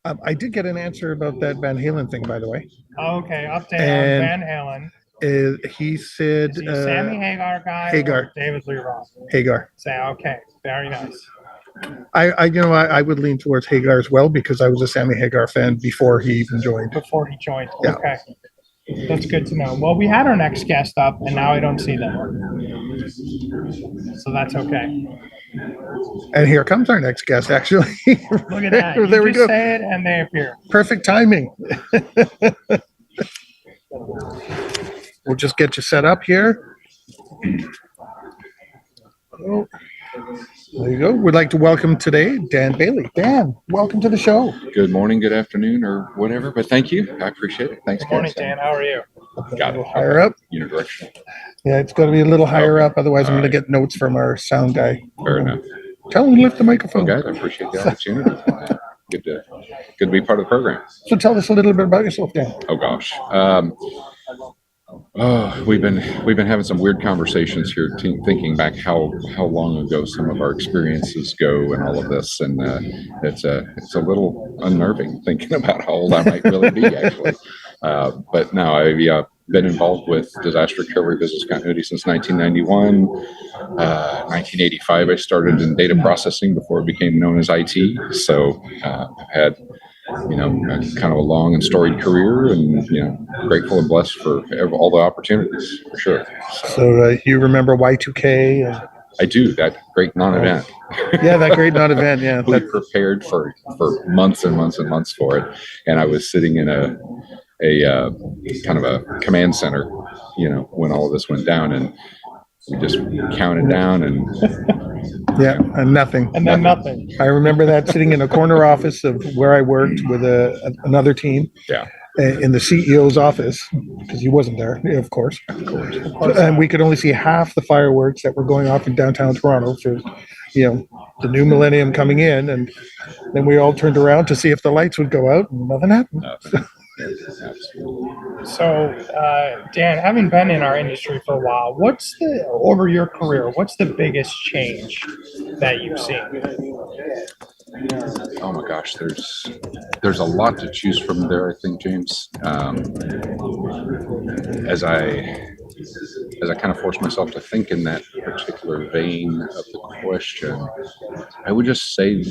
I did get an answer about that Van Halen thing, by the way. Okay, update on And Van Halen. he said Is he Sammy Hagar guy or Hagar. David Lee Roth? Hagar. Say okay, very nice. I would lean towards Hagar as well because I was a Sammy Hagar fan before he even joined. Before he joined. Yeah. Okay. That's good to know. Well, we had our next guest up, and now I don't see them. So that's okay. And here comes our next guest, actually. Look at that. There we go. Say it, and they appear. Perfect timing. We'll just get you set up here. Oh, there you go. We'd like to welcome today Dan Bailey. Dan, welcome to the show. Good morning, good afternoon, or whatever. But thank you. I appreciate it. Thanks, Good morning, Dan. How are you? Got it. Higher up. Unidirectional. Yeah, it's got to be a little higher up. Otherwise, I'm going to get notes from our sound guy. Fair enough. Tell him to lift the microphone. Well, guys, I appreciate the opportunity. Good to be part of the program. So tell us a little bit about yourself, Dan. Oh gosh. We've been having some weird conversations here, thinking back how long ago some of our experiences go and all of this, and it's a little unnerving thinking about how old I might really be actually. But no, I've been involved with disaster recovery business continuity since 1991. 1985, I started in data processing before it became known as IT. So I've had kind of a long and storied career, and grateful and blessed for all the opportunities, for sure. So you remember Y2K? I do. That great non-event. Yeah, that great non-event. Yeah, we prepared for months and months and months for it, and I was sitting in a kind of a command center, when all of this went down, and we just counted down and. Yeah, and nothing. And then nothing. I remember that sitting in a corner office of where I worked with another team. Yeah. In the CEO's office, because he wasn't there, of course. And we could only see half the fireworks that were going off in downtown Toronto for, the new millennium coming in. And then we all turned around to see if the lights would go out, and nothing happened. So, Dan, having been in our industry for a while, over your career, what's the biggest change that you've seen? Oh my gosh, there's a lot to choose from there, I think, James. As I kind of force myself to think in that particular vein of the question, I would just say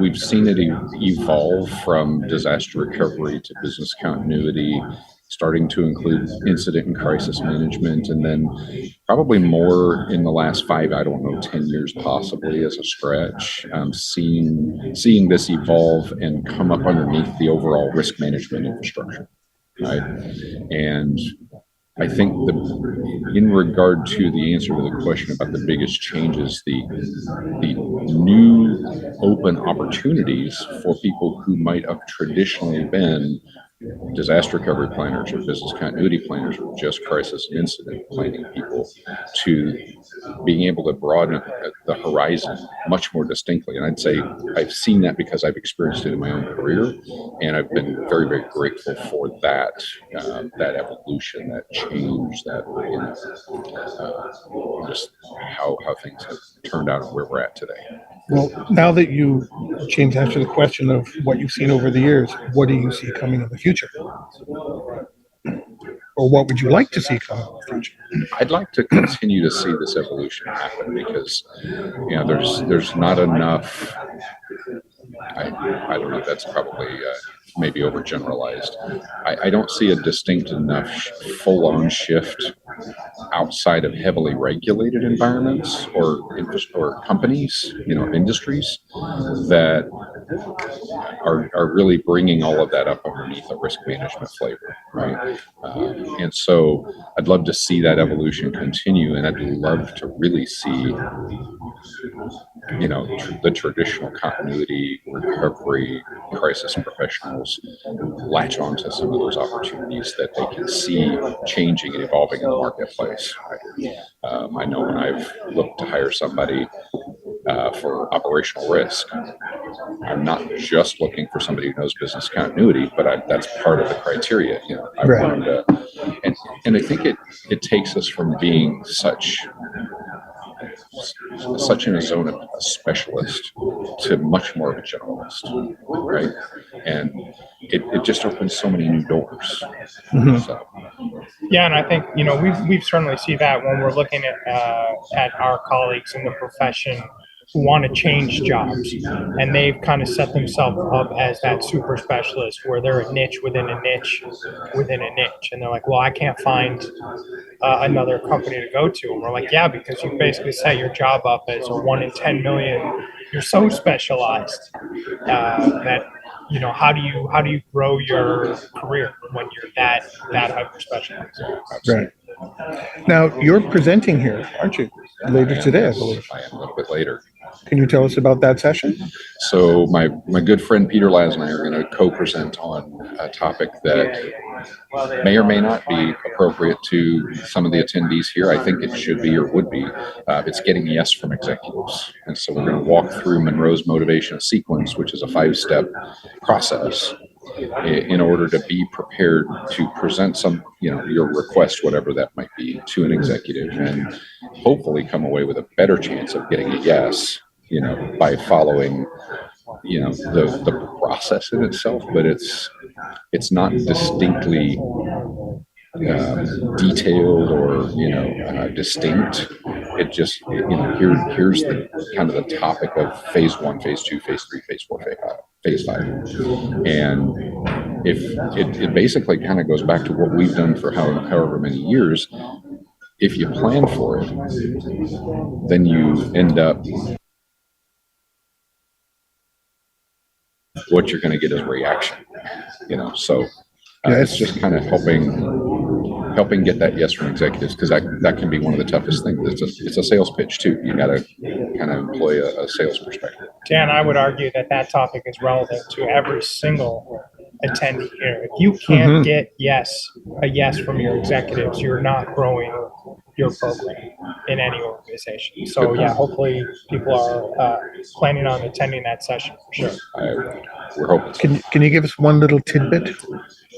we've seen it evolve from disaster recovery to business continuity, starting to include incident and crisis management, and then probably more in the last 10 years possibly as a stretch, seeing this evolve and come up underneath the overall risk management infrastructure, right? And I think in regard to the answer to the question about the biggest changes, the new open opportunities for people who might have traditionally been disaster recovery planners or business continuity planners or just crisis and incident planning people, to being able to broaden the horizon much more distinctly. And I'd say I've seen that because I've experienced it in my own career, and I've been very, very grateful for that evolution, that change, that just how things have turned out and where we're at today. Well, now that you changed answer the question of what you've seen over the years, what do you see coming in the future? Or what would you like to see coming in the future? I'd like to continue to see this evolution happen because, there's not enough. I don't know. That's probably maybe overgeneralized. I don't see a distinct enough full-on shift outside of heavily regulated environments or companies, industries that are really bringing all of that up underneath a risk management flavor, right? And so I'd love to see that evolution continue, and I'd love to really see, the traditional continuity, recovery, crisis professionals latch onto some of those opportunities that they can see changing and evolving in the marketplace. Right? I know when I've looked to hire somebody for operational risk, I'm not just looking for somebody who knows business continuity, but that's part of the criteria. I want them to, and I think it takes us from being such such in a zone of a specialist to much more of a generalist, right? And it just opens so many new doors. Mhm. So, Yeah, and I think we've certainly see that when we're looking at our colleagues in the profession who want to change jobs, and they've kind of set themselves up as that super specialist where they're a niche within a niche within a niche, and they're like, well, I can't find another company to go to, and we're like, yeah, because you basically set your job up as a 1 in 10 million. You're so specialized that how do you grow your career when you're that hyper specialized? Right. Now, you're presenting here, aren't you? Later today, I believe. I am a little bit later. Can you tell us about that session? So my good friend Peter Laz and I are going to co-present on a topic that may or may not be appropriate to some of the attendees here. I think it should be or would be. It's getting yes from executives. And so we're going to walk through Monroe's motivation sequence, which is a 5-step process in order to be prepared to present some, your request, whatever that might be, to an executive, and hopefully come away with a better chance of getting a yes, by following, the process in itself. But it's not distinctly detailed or distinct. It just here's the kind of the topic of phase 1, phase 2, phase 3, phase 4, phase 5, and if it basically kind of goes back to what we've done for however many years. If you plan for it, then you end up, what you're going to get is reaction, so it's just kind of helping get that yes from executives, because that can be one of the toughest things. It's a sales pitch too. You got to kind of employ a sales perspective. Dan, I would argue that topic is relevant to every single attendee here. If you can't get a yes from your executives, you're not growing your program in any organization. So yeah, hopefully people are planning on attending that session for sure. We're hoping. Can you give us one little tidbit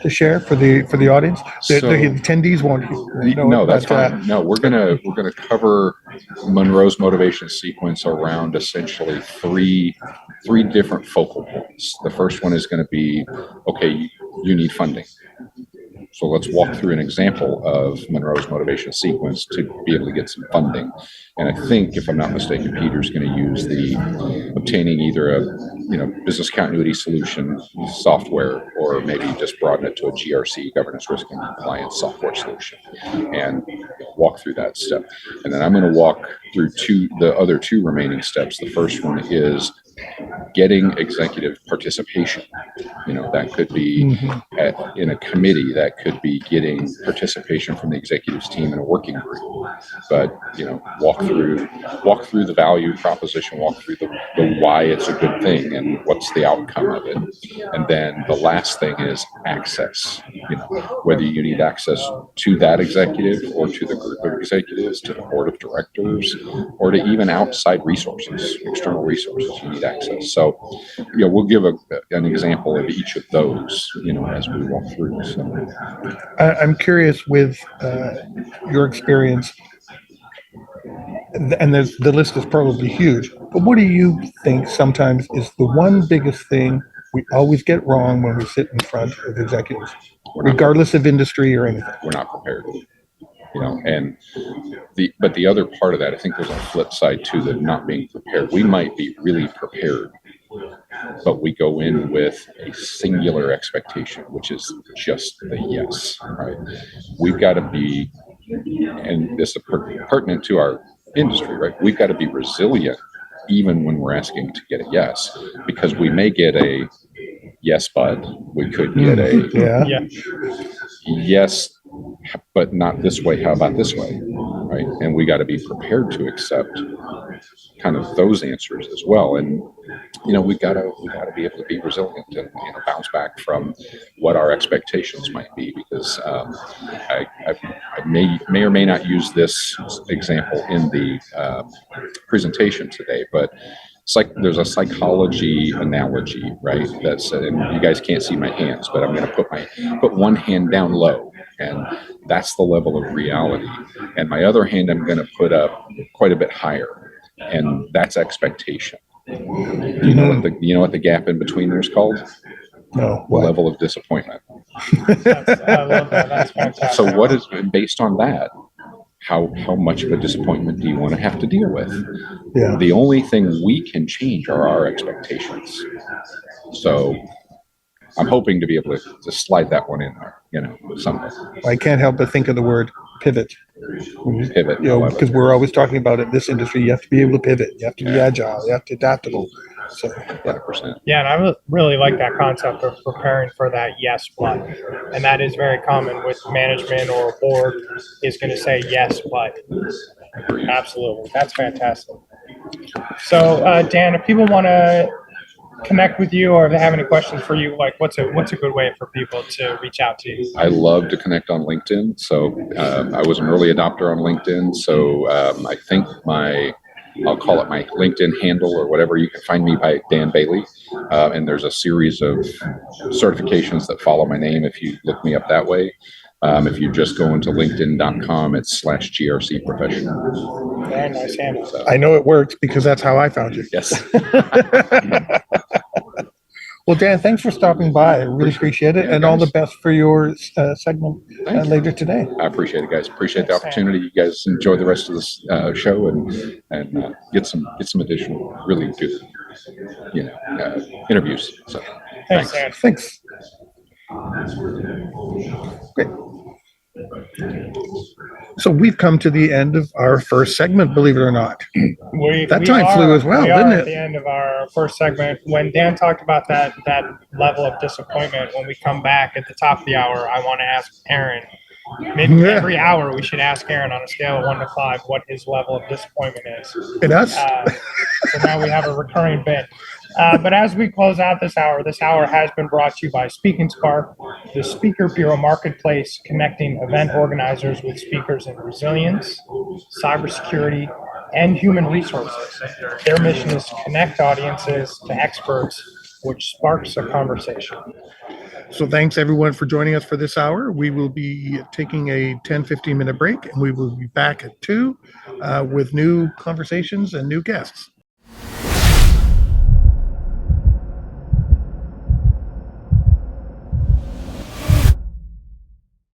to share for the audience? The attendees won't know. No, that's fine. No, we're gonna cover Monroe's motivation sequence around essentially three different focal points. The first one is going to be, okay, you need funding. So let's walk through an example of Monroe's motivation sequence to be able to get some funding. And I think, if I'm not mistaken, Peter's going to use the obtaining either a business continuity solution software, or maybe just broaden it to a GRC, governance, risk, and compliance software solution, and walk through that step. And then I'm going to walk through the other two remaining steps. The first one is getting executive participation. That could be in a committee, that could be getting participation from the executives team in a working group. But walk through the value proposition, walk through the why it's a good thing and what's the outcome of it. And then the last thing is access. Whether you need access to that executive or to the group of executives, to the board of directors, or to even outside resources, external resources, you need access. So we'll give an example of each of those, as we walk through. So I'm curious with your experience, and the list is probably huge, but what do you think sometimes is the one biggest thing we always get wrong when we sit in front of executives, regardless of industry or anything? We're not prepared. And the other part of that, I think there's a flip side to the not being prepared. We might be really prepared, but we go in with a singular expectation, which is just the yes, right? We've got to be, and this is pertinent to our industry, right? We've got to be resilient even when we're asking to get a yes, because we may get a yes, bud. We could get a yes, but not this way. How about this way? Right? And we got to be prepared to accept kind of those answers as well. And we got to be able to be resilient and bounce back from what our expectations might be. Because I may or may not use this example in the presentation today, but it's like there's a psychology analogy, right? That's and you guys can't see my hands, but I'm going to put one hand down low, and that's the level of reality. And my other hand I'm going to put up quite a bit higher. And that's expectation. Mm-hmm. You know what the gap in between there is called? No, what? Level of disappointment. I love that. That's fantastic. So what is based on that? How much of a disappointment do you want to have to deal with? Yeah. The only thing we can change are our expectations. So I'm hoping to be able to slide that one in there, someday. I can't help but think of the word pivot. Pivot. Because we're always talking about in this industry, you have to be able to pivot. You have to be agile. You have to be adaptable. So, 100%. Yeah, and I really like that concept of preparing for that yes but, and that is very common with management or a board is going to say yes but. Absolutely, that's fantastic. So, Dan, if people want to connect with you or if they have any questions for you, like what's a good way for people to reach out to you? I love to connect on LinkedIn. So I was an early adopter on LinkedIn. So I think I'll call it my LinkedIn handle or whatever. You can find me by Dan Bailey. And there's a series of certifications that follow my name if you look me up that way. If you just go into linkedin.com, it's /GRC professional. Very nice handle. So, I know it works because that's how I found you. yes. Well, Dan, thanks for stopping by. I really appreciate it. Yeah, and all the guys. best for your segment Thank you. later today. I appreciate it, guys. Appreciate the opportunity. You guys enjoy the rest of this show and get some additional really good, interviews. So Thanks, Dan. Thanks. Great. So we've come to the end of our first segment, believe it or not. That time flew as well, didn't At it? the end of our first segment, when Dan talked about that level of disappointment, when we come back at the top of the hour, I want to ask Aaron. Maybe Yeah. every hour we should ask Aaron on a scale of 1 to 5 what his level of disappointment is. And us? So now we have a recurring bit. But as we close out this hour has been brought to you by Speak and Spark, the Speaker Bureau Marketplace, connecting event organizers with speakers in resilience, cybersecurity, and human resources. Their mission is to connect audiences to experts, which sparks a conversation. So thanks everyone for joining us for this hour. We will be taking a 10-15 minute break and we will be back at 2 with new conversations and new guests.